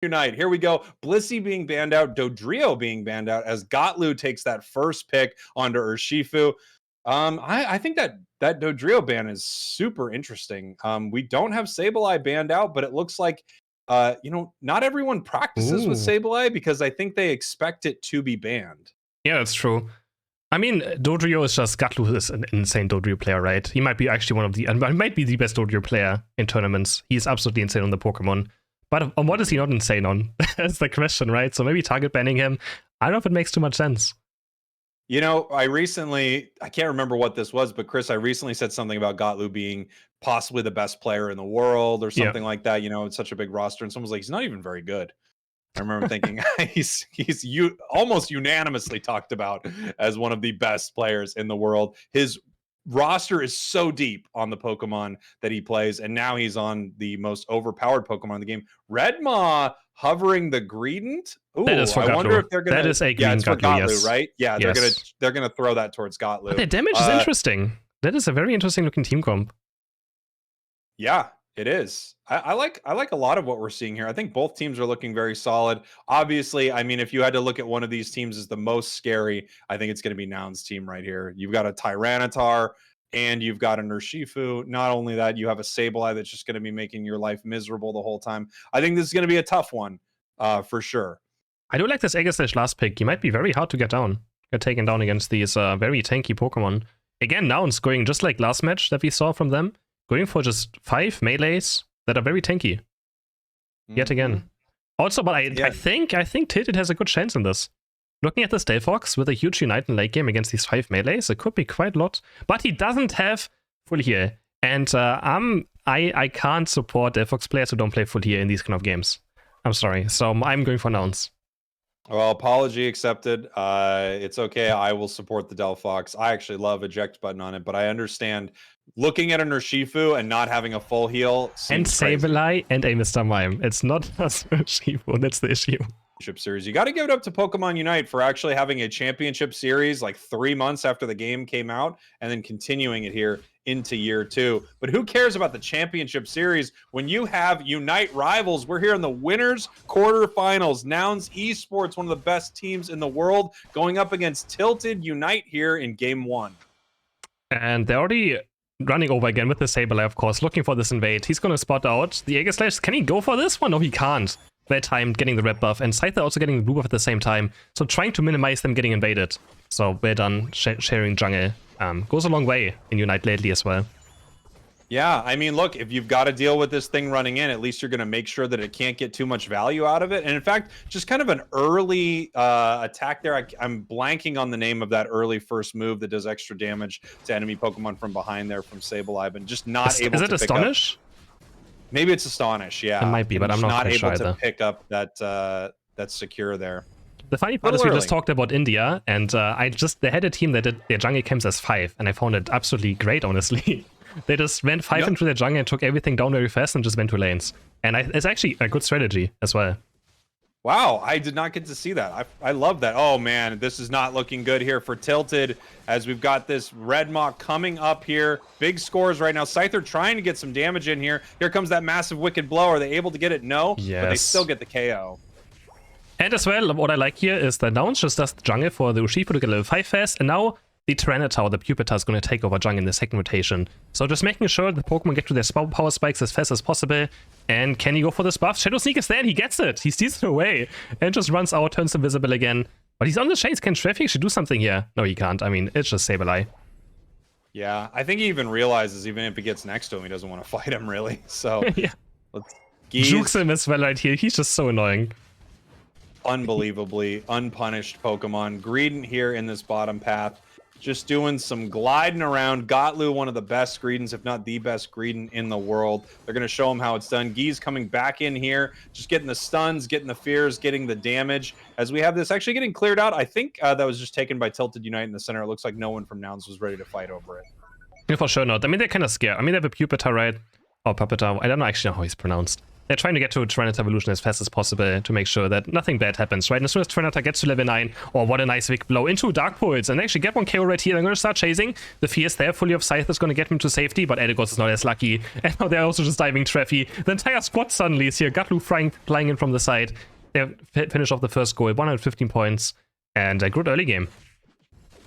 Unite. Here we go. Blissey being banned out, Dodrio being banned out as Gotlu takes that first pick onto Urshifu. I think that Dodrio ban is super interesting. We don't have Sableye banned out, but it looks like not everyone practices with Sableye because I think they expect it to be banned. Yeah, that's true. I mean, Dodrio is just, Gotlu is an insane Dodrio player, right? He might be actually he might be the best Dodrio player in tournaments. He's absolutely insane on the Pokemon. But on what is he not insane on? That's the question, right? So maybe target banning him. I don't know if it makes too much sense. You know, I can't remember what this was, but Chris, I recently said something about Gotlu being possibly the best player in the world or something like that. You know, it's such a big roster. And someone was like, he's not even very good. I remember thinking he's almost unanimously talked about as one of the best players in the world. His roster is so deep on the Pokemon that he plays, and now he's on the most overpowered Pokemon in the game. Redmaw hovering the Greedent. Ooh, that is for I wonder Gotlu. if they're gonna. That is a green it's for Gotlu, Gotlu, yes. right? Yeah, they're gonna throw that towards Gotlu. But the damage is interesting. That is a very interesting looking team comp. Yeah, it is. I like a lot of what we're seeing here. I think both teams are looking very solid. Obviously, I mean, if you had to look at one of these teams as the most scary, I think it's going to be Nouns team right here. You've got a Tyranitar and you've got an Urshifu. Not only that, you have a Sableye that's just going to be making your life miserable the whole time. I think this is going to be a tough one for sure. I do like this Aegislash last pick. He might be very hard to get taken down against these very tanky Pokemon. Again, Nouns going just like last match that we saw from them, going for just 5 melees that are very tanky. Yet again. Also, but I think Tilted has a good chance in this. Looking at this Delphox with a huge Unite in late game against these 5 melees, it could be quite a lot. But he doesn't have full heal. And I can't support Delphox players who don't play full heal in these kind of games. I'm sorry. So I'm going for Nouns. Well, apology accepted. It's okay. I will support the Delphox. I actually love eject button on it, but I understand looking at an Urshifu and not having a full heal and Sableye and a Mr. Mime. It's not just Urshifu. That's the issue. Series. You got to give it up to Pokemon Unite for actually having a championship series like 3 months after the game came out and then continuing it here into year 2. But who cares about the championship series when you have Unite rivals? We're here in the winners quarterfinals. Nouns Esports, one of the best teams in the world, going up against Tilted Unite here in game 1. And they're already running over again with the Sableye, of course, looking for this invade. He's going to spot out the Aegislash. Can he go for this one? No, he can't. That time getting the red buff, and Scyther also getting the blue buff at the same time. So trying to minimize them getting invaded. So well done, sharing jungle. Goes a long way in Unite lately as well. Yeah, I mean, look, if you've got to deal with this thing running in, at least you're going to make sure that it can't get too much value out of it. And in fact, just kind of an early attack there. I'm blanking on the name of that early first move that does extra damage to enemy Pokemon from behind there from Sableye, but just not able to pick up. Is it Astonish? Maybe it's Astonish, yeah. It might be, but I'm not able sure to pick up that secure there. The funny part is we just talked about India, and they had a team that did their jungle camps as 5, and I found it absolutely great, honestly. They just went 5 into their jungle and took everything down very fast and just went to lanes. And it's actually a good strategy as well. Wow, I did not get to see that. I love that. Oh man, this is not looking good here for Tilted as we've got this Redmaw coming up here. Big scores right now. Scyther trying to get some damage in here. Here comes that massive Wicked Blow. Are they able to get it? No, yes. But they still get the KO. And as well, what I like here is that Nouns just does the jungle for the Urshifu to get level 5 fast, and now the Tyranitar, the Pupitar, is going to take over jungle in the second rotation. So just making sure the Pokemon get to their power spikes as fast as possible. And can he go for this buff? Shadow Sneak is there and he gets it. He steals it away and just runs out, turns invisible again. But he's on the chains. Can Traffic actually do something here? No, he can't. I mean, it's just Sableye. Yeah, I think he even realizes even if he gets next to him, he doesn't want to fight him really. So yeah. Jukes him as well right here. He's just so annoying. Unbelievably unpunished Pokemon. Greedent here in this bottom path. Just doing some gliding around. Gotlu, one of the best Greedents, if not the best Greedent in the world. They're going to show him how it's done. Gee's coming back in here, just getting the stuns, getting the fears, getting the damage. As we have this actually getting cleared out, I think that was just taken by Tilted Unite in the center. It looks like no one from Nouns was ready to fight over it. Yeah, for sure not. I mean, they're kind of scared. I mean, they have a Pupitar, right? Or Pupitar. I don't know actually know how he's pronounced. They're trying to get to Tyranitar evolution as fast as possible to make sure that nothing bad happens, right? And as soon as Tyranitar gets to level 9, oh, what a nice big blow into Dark Pulse, and they actually get one KO right here. They're going to start chasing. The Fierce there, fully of Scythe, is going to get him to safety, but Edegos is not as lucky. And now they're also just diving Treffy. The entire squad suddenly is here. Gatlu flying in from the side. They finish off the first goal, 115 points, and a good early game.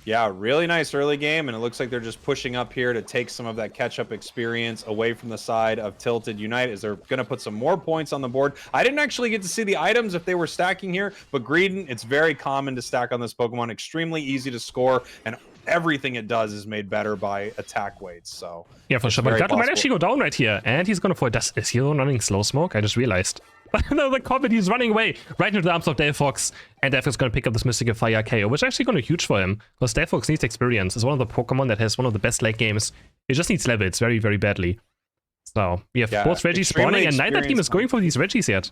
Yeah, really nice early game, and it looks like they're just pushing up here to take some of that catch-up experience away from the side of Tilted Unite, as they're going to put some more points on the board. I didn't actually get to see the items if they were stacking here, but Greedent, it's very common to stack on this Pokemon, extremely easy to score, and everything it does is made better by attack weights. So yeah, for sure. But Gatlu might actually go down right here, and he's going to fall. Is he running Slow Smoke? I just realized. No, the Comet, he's running away right into the arms of Delphox, and Delphox is going to pick up this Mystical Fire KO, which is actually going to be huge for him, because Delphox needs experience. It's one of the Pokemon that has one of the best late games. It just needs levels very, very badly. So we have both Regis spawning, and neither team is going for these Regis yet.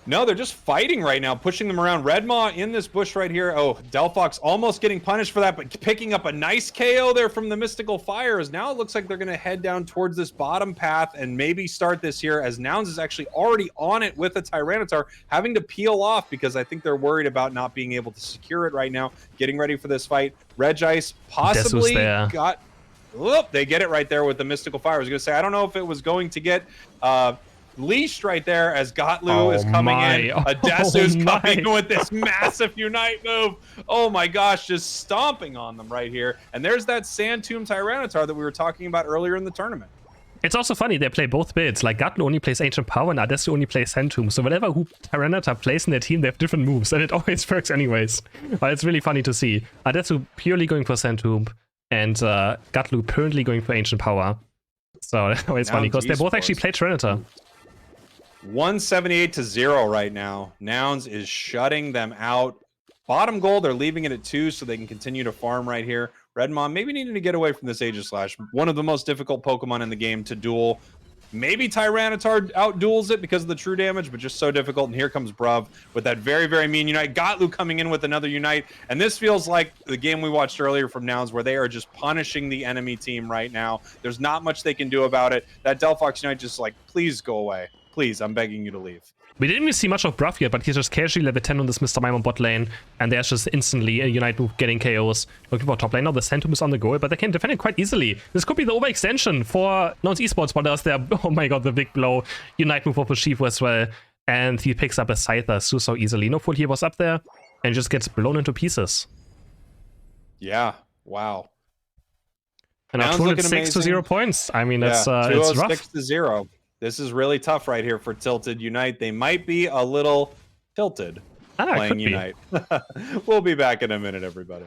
No, they're just fighting right now, pushing them around. Redmaw in this bush right here. Oh, Delphox almost getting punished for that, but picking up a nice KO there from the Mystical Fires. Now it looks like they're going to head down towards this bottom path and maybe start this here, as Nouns is actually already on it with a Tyranitar, having to peel off because I think they're worried about not being able to secure it right now, getting ready for this fight. Regice possibly got... Whoop, they get it right there with the Mystical Fire. I was going to say, I don't know if it was going to get... leashed right there as Gatlu is coming in. Adesu's coming in with this massive Unite move. Oh my gosh, just stomping on them right here. And there's that Sand Tomb Tyranitar that we were talking about earlier in the tournament. It's also funny, they play both builds. Like, Gatlu only plays Ancient Power and Adesu only plays Sand Tomb. So whatever who Tyranitar plays in their team, they have different moves, and it always works anyways. But it's really funny to see. Adesu purely going for Sand Tomb, and Gatlu currently going for Ancient Power. So it's always funny, because they both actually play Tyranitar. 178-0 right now. Nouns is shutting them out. Bottom goal, they're leaving it at 2 so they can continue to farm right here. Redmon maybe needing to get away from this Aegislash. One of the most difficult Pokemon in the game to duel. Maybe Tyranitar outduels it because of the true damage, but just so difficult. And here comes Bruv with that very, very mean Unite. Gatlu coming in with another Unite. And this feels like the game we watched earlier from Nouns, where they are just punishing the enemy team right now. There's not much they can do about it. That Delphox Unite just like, please go away. Please, I'm begging you to leave. We didn't even see much of Bruff yet, but he's just casually level 10 on this Mr. Mime on bot lane, and there's just instantly a Unite move getting KOs. Looking for top lane now, the Sand Tomb is on the goal, but they can defend it quite easily. This could be the overextension for Nouns Esports, but there's there, oh my god, the big blow. Unite move of Shifu as well, and he picks up a Scyther so easily. No Full here was up there, and just gets blown into pieces. Yeah, wow. And now 206 to 0 points. I mean, it's rough. 206 to 0. This is really tough right here for Tilted Unite. They might be a little tilted playing Unite. We'll be back in a minute, everybody.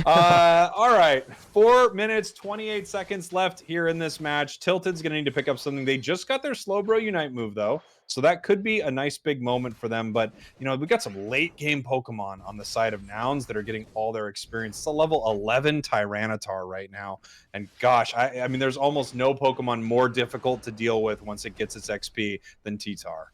All right, 4 minutes, 28 seconds left here in this match. Tilted's going to need to pick up something. They just got their Slowbro Unite move, though, so that could be a nice big moment for them. But, you know, we got some late-game Pokemon on the side of Nouns that are getting all their experience. It's a level 11 Tyranitar right now. And, gosh, I mean, there's almost no Pokemon more difficult to deal with once it gets its XP than T-Tar.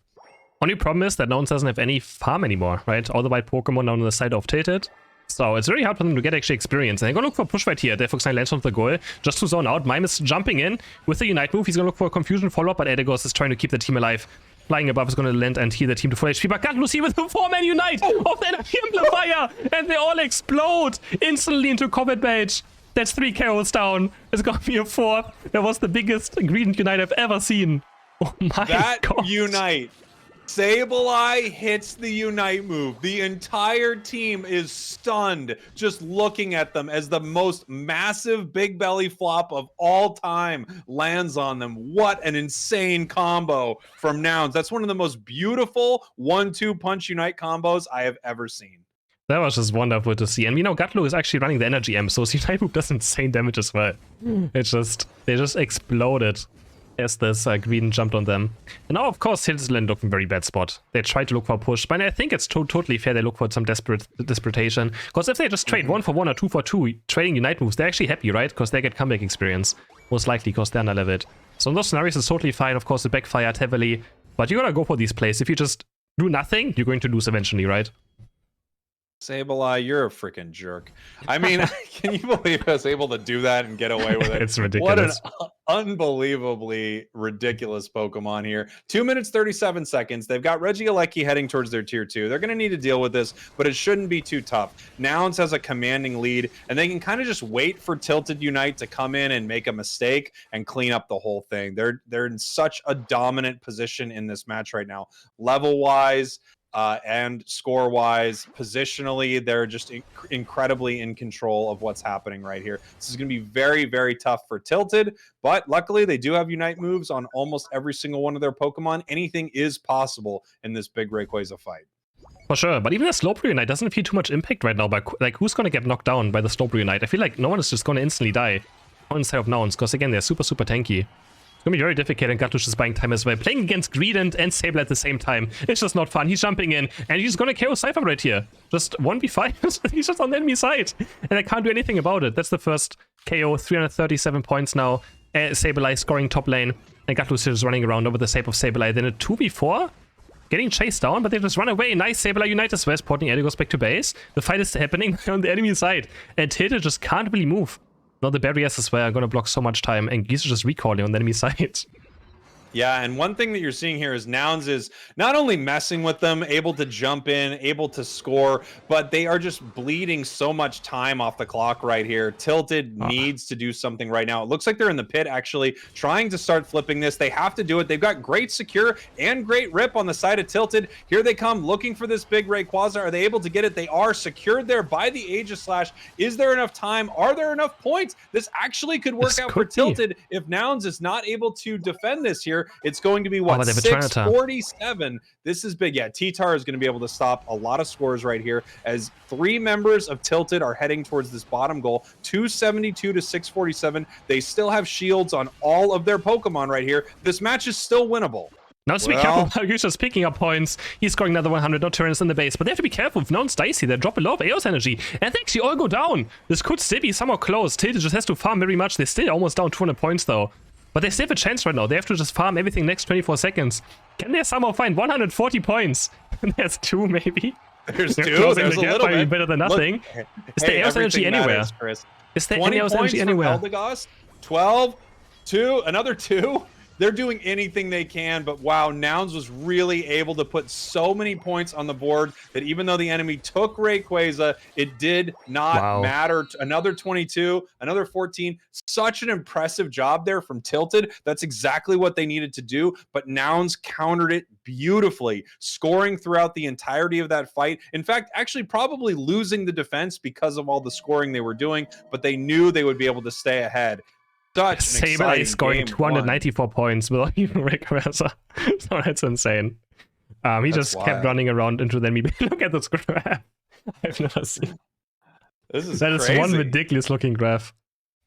Only problem is that Nouns doesn't have any farm anymore, right? All the white Pokemon on the side of Tilted. So it's very hard for them to get actually experience. And they're going to look for a push right here. Delphox 9 lands on the goal just to zone out. Mime is jumping in with the Unite move. He's going to look for a Confusion follow-up, but Edegos is trying to keep the team alive. Flying above is going to land and heal the team to full HP. But Gatlu with the 4-man Unite of the Energy Amplifier! And they all explode instantly into Combat Mage. That's 3 KOs down. It's going to be a 4th. That was the biggest Greedent Unite I've ever seen. Oh my god. Unite. Sableye hits the Unite move. The entire team is stunned just looking at them as the most massive big belly flop of all time lands on them. What an insane combo from Nouns. That's one of the most beautiful 1-2 punch Unite combos I have ever seen. That was just wonderful to see. And we know Gatlu is actually running the Energy M, so his Unite move does insane damage as well. It's just, they just exploded as this Green jumped on them. And now, of course, Hilsland look in a very bad spot. They try to look for a push, but I think it's totally fair they look for some desperation. Because if they just trade 1 for 1 or 2 for 2, trading Unite moves, they're actually happy, right? Because they get comeback experience. Most likely, because they're under-leveled. So in those scenarios, it's totally fine. Of course, it backfired heavily. But you gotta go for these plays. If you just do nothing, you're going to lose eventually, right? Sableye, you're a freaking jerk. I mean, can you believe I was able to do that and get away with it? It's ridiculous. What an unbelievably ridiculous Pokemon here. 2 minutes 37 seconds. They've got Regieleki heading towards their tier 2. They're going to need to deal with this, but it shouldn't be too tough. Nouns has a commanding lead, and they can kind of just wait for Tilted Unite to come in and make a mistake and clean up the whole thing. They're in such a dominant position in this match right now, level wise. And score-wise, positionally, they're just incredibly in control of what's happening right here. This is going to be very, very tough for Tilted, but luckily they do have Unite moves on almost every single one of their Pokemon. Anything is possible in this big Rayquaza fight. For sure, but even a Slowbro Unite doesn't feel too much impact right now. But like, who's going to get knocked down by the Slowbro Unite? I feel like no one is just going to instantly die inside of Nouns, because again, they're super, super tanky. It's going to be very difficult, and Gatlush is buying time as well. Playing against Greedent and Sable at the same time. It's just not fun. He's jumping in, and he's going to KO Cypher right here. Just 1v5. He's just on the enemy side, and I can't do anything about it. That's the first KO, 337 points now. Sableye scoring top lane, and Gatlush is running around over the save of Sableye. Then a 2v4, getting chased down, but they just run away. Nice Sableye Unite as well. Sporting Eddie goes back to base. The fight is happening on the enemy side, and Tilted just can't really move. Now the barriers as well are going to block so much time, and Geese are just recalling on the enemy side. Yeah, and one thing that you're seeing here is Nouns is not only messing with them, able to jump in, able to score, but they are just bleeding so much time off the clock right here. Tilted needs to do something right now. It looks like they're in the pit, actually, trying to start flipping this. They have to do it. They've got great secure and great rip on the side of Tilted. Here they come, looking for this big Rayquaza. Are they able to get it? They are secured there by the Aegis Slash. Is there enough time? Are there enough points? This actually could work out for Tilted if Nouns is not able to defend this here. It's going to be what, 647. This is big. Yeah, T-Tar is going to be able to stop a lot of scores right here as 3 members of Tilted are heading towards this bottom goal, 272 to 647. They still have shields on all of their Pokemon right here. This match is still winnable. Now to be careful about Yusha's picking up points. He's scoring another 100, no Tyrannus in the base, but they have to be careful with Nouns Dicey. They drop a lot of Eos energy, and they actually all go down. This could still be somewhat close. Tilted just has to farm very much. They're still almost down 200 points though. But they still have a chance right now. They have to just farm everything next 24 seconds. Can they somehow find 140 points? There's 2 maybe. There's 2. There's a little bit. Better than nothing. Look, is there Eos energy anywhere? Is there any Eos energy anywhere? Eldegoss, 12, 2, another 2. They're doing anything they can, but wow, Nouns was really able to put so many points on the board that even though the enemy took Rayquaza, it did not matter. Another 22, another 14. Such an impressive job there from Tilted. That's exactly what they needed to do, but Nouns countered it beautifully, scoring throughout the entirety of that fight. In fact, actually probably losing the defense because of all the scoring they were doing, but they knew they would be able to stay ahead. Sableye scoring 294 points without even Rayquaza. So that's insane. He just kept running around into the enemy. Look at this graph. I've never seen. That is one ridiculous looking graph.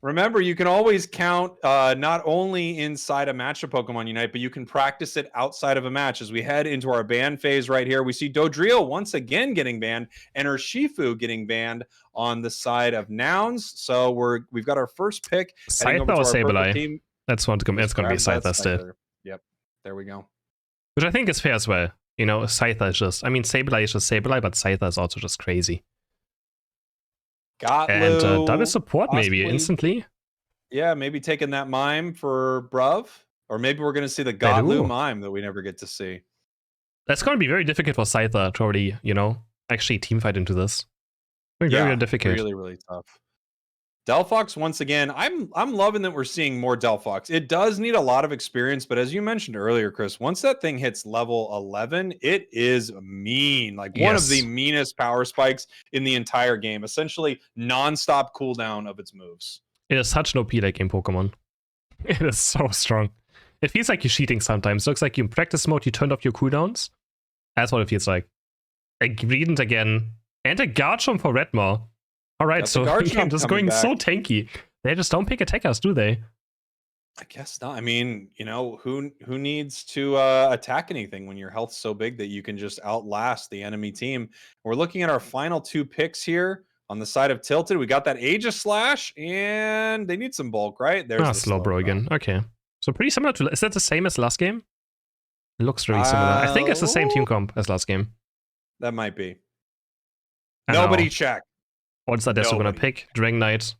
Remember, you can always count not only inside a match of Pokemon Unite, but you can practice it outside of a match. As we head into our ban phase right here, we see Dodrio once again getting banned and Urshifu getting banned on the side of Nouns. So we've got our first pick. Scyther or Sableye? That's one to come. It's going to be Scyther still. Yep, there we go. Which I think is fair as well. You know, Scyther is just, I mean, Sableye is just Sableye, but Scyther is also just crazy. And double support possibly, maybe instantly. Yeah, maybe taking that mime for Bruv, or maybe we're going to see the Godlu mime that we never get to see. That's going to be very difficult for Scyther to already, you know, actually teamfight into this. Very difficult. Really, really tough. Delphox once again. I'm loving that we're seeing more Delphox. It does need a lot of experience, but as you mentioned earlier, Chris, once that thing hits level 11, it is mean. Like one of the meanest power spikes in the entire game. Essentially, non-stop cooldown of its moves. It is such an OP late game Pokemon. It is so strong. It feels like you're cheating sometimes. It looks like you in practice mode, you turned off your cooldowns. That's what it feels like. A Greedent again, and a Garchomp for Redmaw. Alright, so the game just going so tanky. They just don't pick attackers, do they? I guess not. I mean, you know, who needs to attack anything when your health's so big that you can just outlast the enemy team? We're looking at our final 2 picks here. On the side of Tilted, we got that Aegis Slash, and they need some bulk, right? There's the Slowbro again. Okay. So pretty similar to... Is that the same as last game? It looks very similar. I think it's the same team comp as last game. That might be. Nobody check. What's that Desu going to pick? Dragon Knight.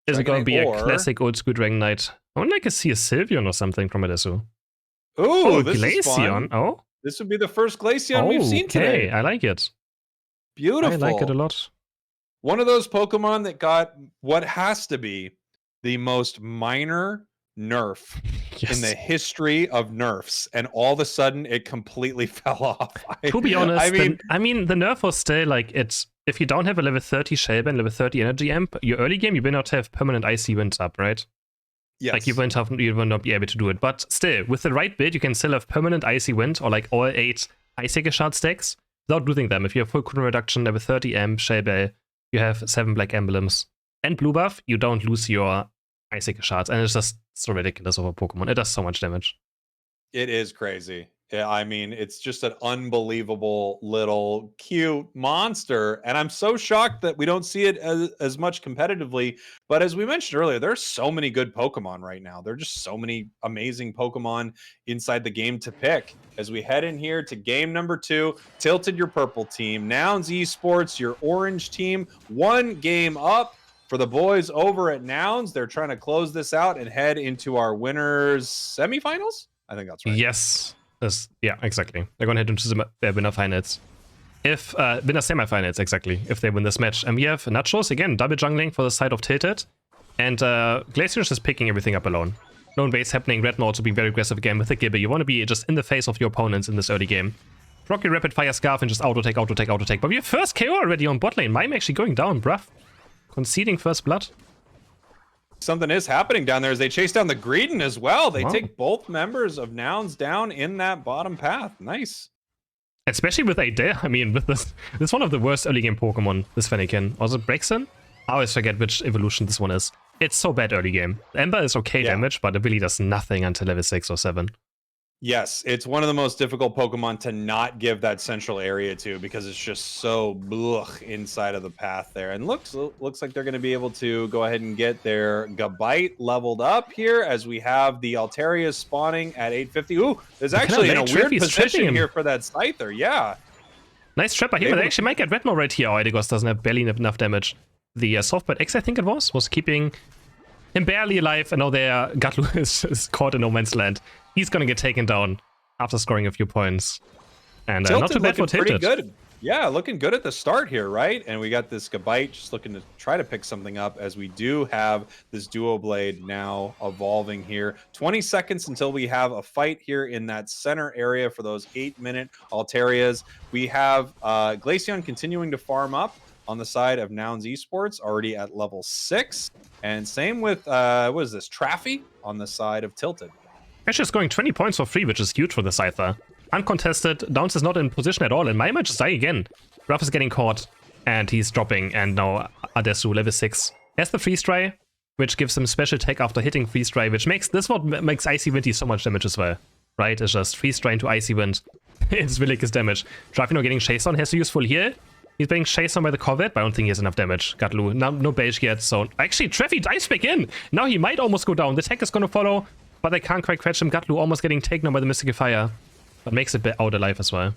Is it going to be a classic old school Dragon Knight? I would like to see a Sylveon or something from Adesu. Ooh, Oh, this is Glaceon. fun. Oh, This would be the first Glaceon we've seen okay. today. I like it. Beautiful. I like it a lot. One of those Pokemon that got what has to be the most minor nerf in the history of nerfs, and all of a sudden it completely fell off. To be honest, I mean, the nerf was still like, it's if you don't have a level 30 Shellband, level 30 Energy Amp, your early game you will not have permanent Icy Wind up, right? yes. Like you will not be able to do it. But still, with the right build, you can still have permanent Icy Wind or like all 8 Icy Shard stacks without losing them. If you have full cooldown reduction, level 30 Amp, Shellbell, you have 7 black emblems. And blue buff, you don't lose your Icy Shards. And it's just so ridiculous of a Pokemon. It does so much damage. It is crazy. Yeah, I mean, it's just an unbelievable little cute monster. And I'm so shocked that we don't see it as much competitively. But as we mentioned earlier, there's so many good Pokemon right now. There are just so many amazing Pokemon inside the game to pick. As we head in here to game number 2, Tilted, your purple team. Nouns Esports, your orange team. 1 game up for the boys over at Nouns. They're trying to close this out and head into our winners semifinals. I think that's right. Yes. Yeah, exactly. They're going to head into the winner finals. If winner semifinals, exactly, if they win this match. And we have Nachos, again, double jungling for the side of Tilted. And Glacier is picking everything up alone. No invades happening. Redmore also being very aggressive again with the Gibber. You want to be just in the face of your opponents in this early game. Rocky Rapid Fire Scarf and just auto-take, auto-take, auto-take. But we have first KO already on bot lane. Mime actually going down, bruv. Conceding first blood. Something is happening down there as they chase down the Greedon as well. They take both members of Nouns down in that bottom path. Nice. Especially with Adair. I mean, with this is one of the worst early game Pokemon, this Fennekin. Was it Brexen? I always forget which evolution this one is. It's so bad early game. Ember is okay damage, but it really does nothing until level 6 or 7. Yes, it's one of the most difficult Pokemon to not give that central area to, because it's just so blech inside of the path there. And looks like they're going to be able to go ahead and get their Gabite leveled up here as we have the Altaria spawning at 850. Ooh, there's actually in a weird position here for that Scyther. Yeah. Nice trap by him. They actually might get Redmore right here. Oh, Edigos doesn't have barely enough damage. The Softbird X, I think it was keeping him barely alive. And now their Gatlu is caught in no man's land. He's going to get taken down after scoring a few points. And not too bad for Tilted. Pretty good. Yeah, looking good at the start here, right? And we got this Gabite just looking to try to pick something up, as we do have this Duo Blade now evolving here. 20 seconds until we have a fight here in that center area for those 8-minute Altarias. We have Glaceon continuing to farm up on the side of Nouns Esports, already at level 6. And same with, what is this, Traffy on the side of Tilted. Actually, scoring 20 points for free, which is huge for the Scyther. Uncontested, Downs is not in position at all, and Mime just die again. Ruff is getting caught, and he's dropping, and now Adesu, level 6, has the Freeze Dry, which gives him special tech after hitting Freeze Dry, which makes this what makes Icy Wind so much damage as well. Right? It's just Freeze Dry into Icy Wind. It's really his damage. Trafino getting chased on, has a useful heal. He's being chased on by the Corvette, but I don't think he has enough damage. Gatlu, no Belge yet, so actually Treffy dives back in. Now he might almost go down. The tech is gonna follow, but they can't quite catch him. Gatlu almost getting taken on by the Mystical Fire, but makes it out alive as well.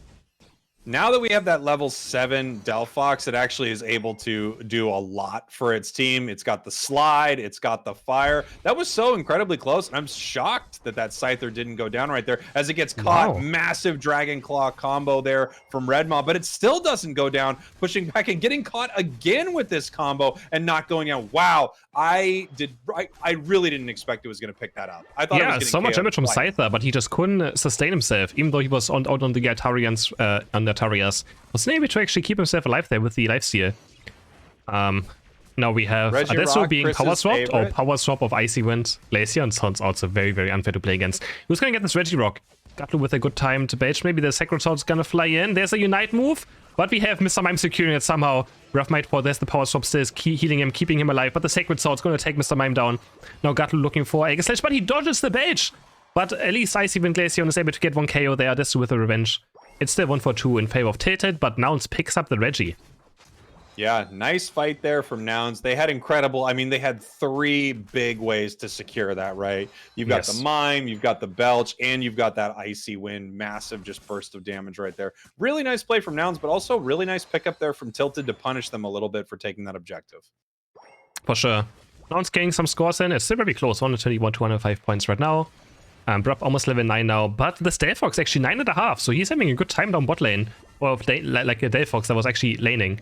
Now that we have that level 7 Delphox, it actually is able to do a lot for its team. It's got the slide, it's got the fire. That was so incredibly close, and I'm shocked that that Scyther didn't go down right there as it gets caught. Wow. Massive Dragon Claw combo there from Redmaw, but it still doesn't go down, pushing back and getting caught again with this combo and not going down. Wow, I really didn't expect it was going to pick that up. I thought it was so much damage from Scyther, but he just couldn't sustain himself, even though he was out on the Altarians, on the Tarias. Wasn't able to actually keep himself alive there with the lifesteal. Now we have Adesu being power swapped, or power swap of Icy Wind. Glaceon sounds also very, very unfair to play against. Who's gonna get this Regirock? Gatlu with a good time to bait. Maybe the Sacred Sword's gonna fly in. There's a Unite move, but we have Mr. Mime securing it somehow. Rough Might Pour, there's the power swap still healing him, keeping him alive, but the Sacred Sword's gonna take Mr. Mime down. Now Gatlu looking for Aegis Slash, but he dodges the bait. But at least Icy Wind Glaceon is able to get 1 KO there. Adesu with a revenge. It's still 1-4-2 in favor of Tilted, but Nouns picks up the Reggie. Yeah, nice fight there from Nouns. They had incredible, I mean, they had 3 big ways to secure that, right? You've got the Mime, you've got the Belch, and you've got that Icy Wind. Massive just burst of damage right there. Really nice play from Nouns, but also really nice pickup there from Tilted to punish them a little bit for taking that objective. For sure. Nouns getting some scores in. It's still very close. 121 to 105 points right now. Brup almost level 9 now. But the Delphox actually 9.5. So he's having a good time down bot lane. Or like a Delphox that was actually laning.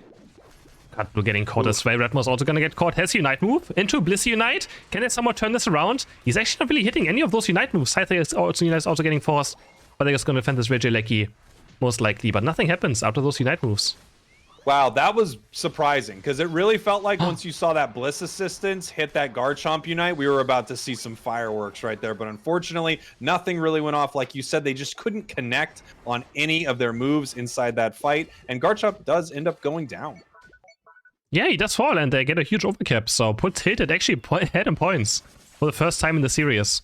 We're getting caught as well. Redmore's also gonna get caught. Has Unite move into Bliss Unite. Can they somewhat turn this around? He's actually not really hitting any of those Unite moves. Scyther is also getting forced. But they're just gonna defend this Regieleki. Most likely. But nothing happens after those Unite moves. Wow, that was surprising because it really felt like once you saw that Bliss assistance hit that Garchomp Unite, we were about to see some fireworks right there. But unfortunately, nothing really went off. Like you said, they just couldn't connect on any of their moves inside that fight. And Garchomp does end up going down. Yeah, he does fall, and they get a huge overcap. So put Tilted actually ahead in points for the first time in the series.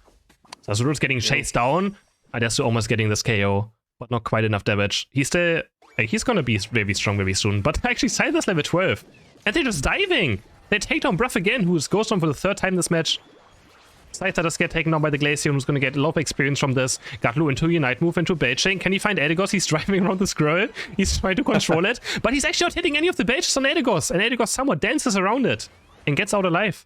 So Azura's getting chased down. Adesu almost getting this KO, but not quite enough damage. He's gonna be very strong very soon. But actually, Scyther's level 12, and they're just diving. They take down Bruff again, who goes on for the 3rd time this match. Scyther does get taken down by the Glaceon, who's gonna get a lot of experience from this. Gatlu into Unite move into Belching. Can he find Edegos? He's driving around the scroll. He's trying to control it, but he's actually not hitting any of the Belches on Edegos, and Edegos somewhat dances around it and gets out alive.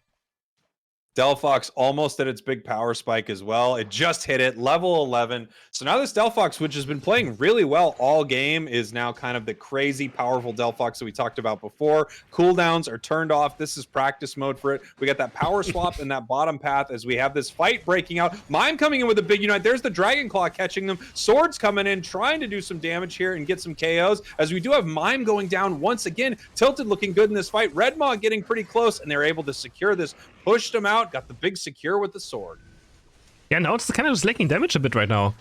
Delphox almost at its big power spike as well. It just hit it, level 11. So now this Delphox, which has been playing really well all game, is now kind of the crazy powerful Delphox that we talked about before. Cooldowns are turned off. This is practice mode for it. We got that power swap in that bottom path as we have this fight breaking out. Mime coming in with a big Unite. There's the Dragon Claw catching them. Swords coming in, trying to do some damage here and get some KOs, as we do have Mime going down once again. Tilted looking good in this fight. Redmaw getting pretty close, and they're able to secure this. Pushed him out, got the big secure with the sword. Yeah, now it's kind of just lacking damage a bit right now.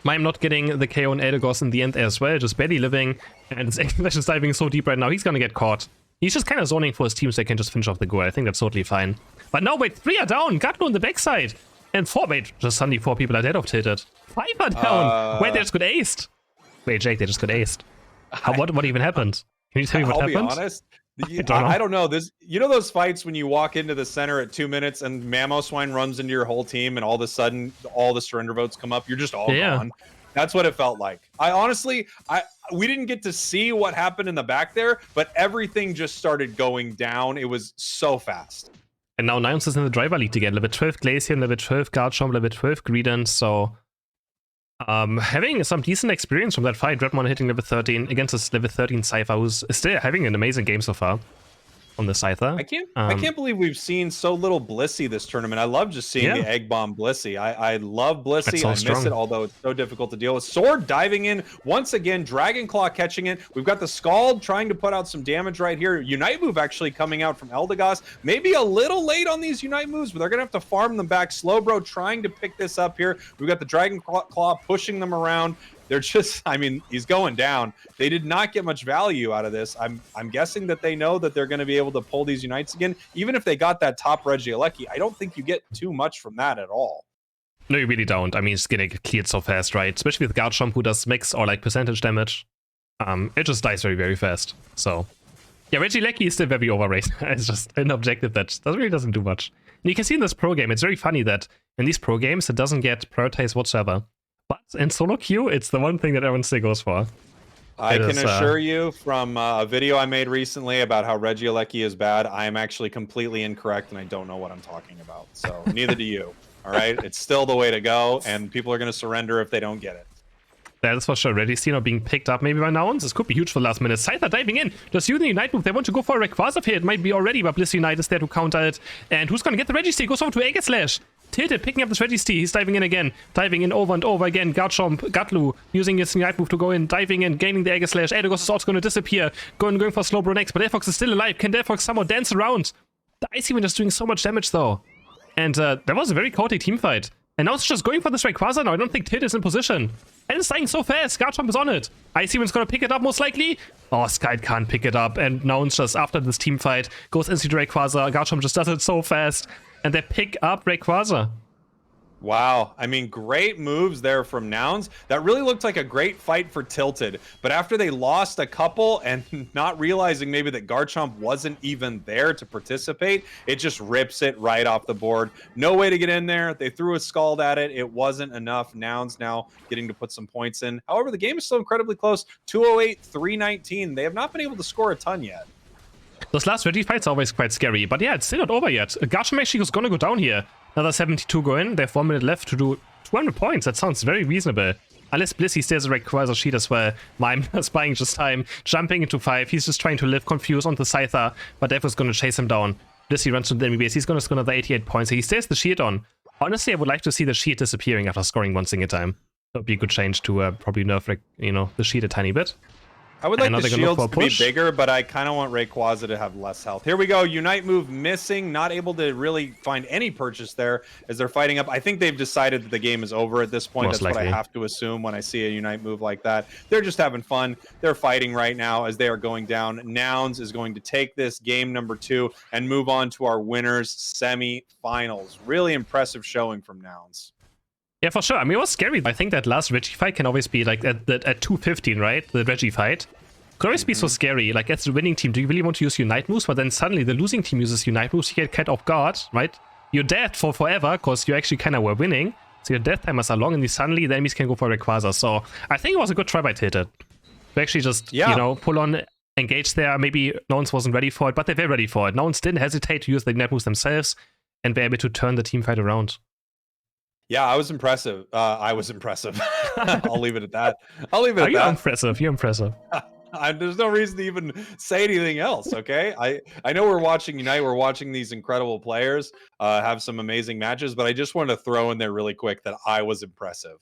Mime not getting the KO on Edegos in the end as well, just barely living, and his Exhibition is diving so deep right now, he's gonna get caught. He's just kind of zoning for his team so they can just finish off the goal. I think that's totally fine. But now, wait, 3 are down, Gatlo on the backside, and 4, wait, just suddenly 4 people are dead of Tilted. 5 are down! Wait, they just got aced! Wait, Jake, they just got aced. What even happened? Can you tell me what happened? I'll be honest. I don't know. This, you know those fights when you walk into the center at 2 minutes and Mamoswine runs into your whole team and all of a sudden all the surrender votes come up? You're just all gone. That's what it felt like. We didn't get to see what happened in the back there, but everything just started going down. It was so fast. And now Nouns is in the driver lead again. Level 12 Glaceon, level 12 Garchomp, level 12 Greedent, so having some decent experience from that fight. Redmon hitting level 13 against this level 13 Scyther, who's still having an amazing game so far on the Scyther. I can't believe we've seen so little Blissey this tournament. I love just seeing the Egg Bomb Blissey. I love Blissey. I miss it, although it's so difficult to deal with. Sword diving in once again. Dragon Claw catching it. We've got the Scald trying to put out some damage right here. Unite move actually coming out from Eldegoss. Maybe a little late on these Unite moves, but they're going to have to farm them back. Slowbro trying to pick this up here. We've got the Dragon Claw pushing them around. They're just, I mean, he's going down. They did not get much value out of this. I'm guessing that they know that they're going to be able to pull these Unites again. Even if they got that top Regieleki, I don't think you get too much from that at all. No, you really don't. I mean, it's going to get cleared so fast, right? Especially with Garchomp, who does mix or like percentage damage. It just dies very, very fast. So, yeah, Regieleki is still very overrated. It's just an objective that really doesn't do much. And you can see in this pro game, it's very funny that in these pro games, it doesn't get prioritized whatsoever. But in solo queue, it's the one thing that everyone still goes for. I can assure you from a video I made recently about how Regieleki is bad, I am actually completely incorrect and I don't know what I'm talking about. So neither do you. All right? It's still the way to go, and people are going to surrender if they don't get it. That is for sure. Registino being picked up maybe by Nouns. This could be huge for last minute. Scyther diving in. Just using the Unite move. They want to go for a Rayquaza here. It might be already, but Bliss Unite is there to counter it. And who's going to get the Registee? Goes over to Aegislash. Tilted, picking up this Registee. He's diving in again. Diving in over and over again. Garchomp, Gatlu, using his Unite move to go in. Diving in, gaining the Aegislash. Edegos is also going to disappear. Going for Slowbro next, but Delphox is still alive. Can Delphox somehow dance around? The Icy Wind is doing so much damage though. And that was a very chaotic team fight. And now it's just going for this Rayquaza now. I don't think Tilted is in position. And it's dying so fast. Garchomp is on it. Icy Wind's gonna pick it up most likely. Oh, Skyd can't pick it up. And Nouns just after this team fight goes into Rayquaza. Garchomp just does it so fast. And they pick up Rayquaza. Wow. I mean, great moves there from Nouns. That really looked like a great fight for Tilted. But after they lost a couple and not realizing maybe that Garchomp wasn't even there to participate, it just rips it right off the board. No way to get in there. They threw a Scald at it. It wasn't enough. Nouns now getting to put some points in. However, the game is still incredibly close. 208, 319. They have not been able to score a ton yet. Those last Regi fights are always quite scary, but yeah, it's still not over yet. Garchomp actually is gonna go down here. Another 72 go in. They have 1 minute left to do 200 points. That sounds very reasonable. Unless Blissey stays a Rayquaza sheet as well. Mime is buying just time, jumping into 5. He's just trying to live confused on the Scyther, but Dev is gonna chase him down. Blissey runs to the enemy base. He's gonna score another 88 points. He stays the shield on. Honestly, I would like to see the sheet disappearing after scoring one single time. That would be a good change to probably nerf, like, you know, the sheet a tiny bit. I would like the shields to be bigger, but I kind of want Rayquaza to have less health. Here we go. Unite move missing. Not able to really find any purchase there as they're fighting up. I think they've decided that the game is over at this point. That's what I have to assume when I see a Unite move like that. They're just having fun. They're fighting right now as they are going down. Nouns is going to take this game number 2 and move on to our winners semi-finals. Really impressive showing from Nouns. Yeah, for sure. I mean, it was scary. I think that last Regi fight can always be like at 2:15, right? The Regi fight could always be so scary. Like, as the winning team, do you really want to use Unite moves? But then suddenly the losing team uses Unite moves. You get caught off guard, right? You're dead for forever because you actually kind of were winning. So your death timers are long, and suddenly the enemies can go for Rayquaza. So I think it was a good try by Tilted to actually just, you know, pull on, engage there. Maybe Nouns wasn't ready for it, but they were ready for it. Nouns didn't hesitate to use the Unite moves themselves and were able to turn the team fight around. Yeah, I was impressive. I was impressive. I'll leave it at that. I'll leave it at that. You're impressive. You're impressive. There's no reason to even say anything else, okay? I know we're watching Unite. We're watching these incredible players have some amazing matches, but I just wanted to throw in there really quick that I was impressive.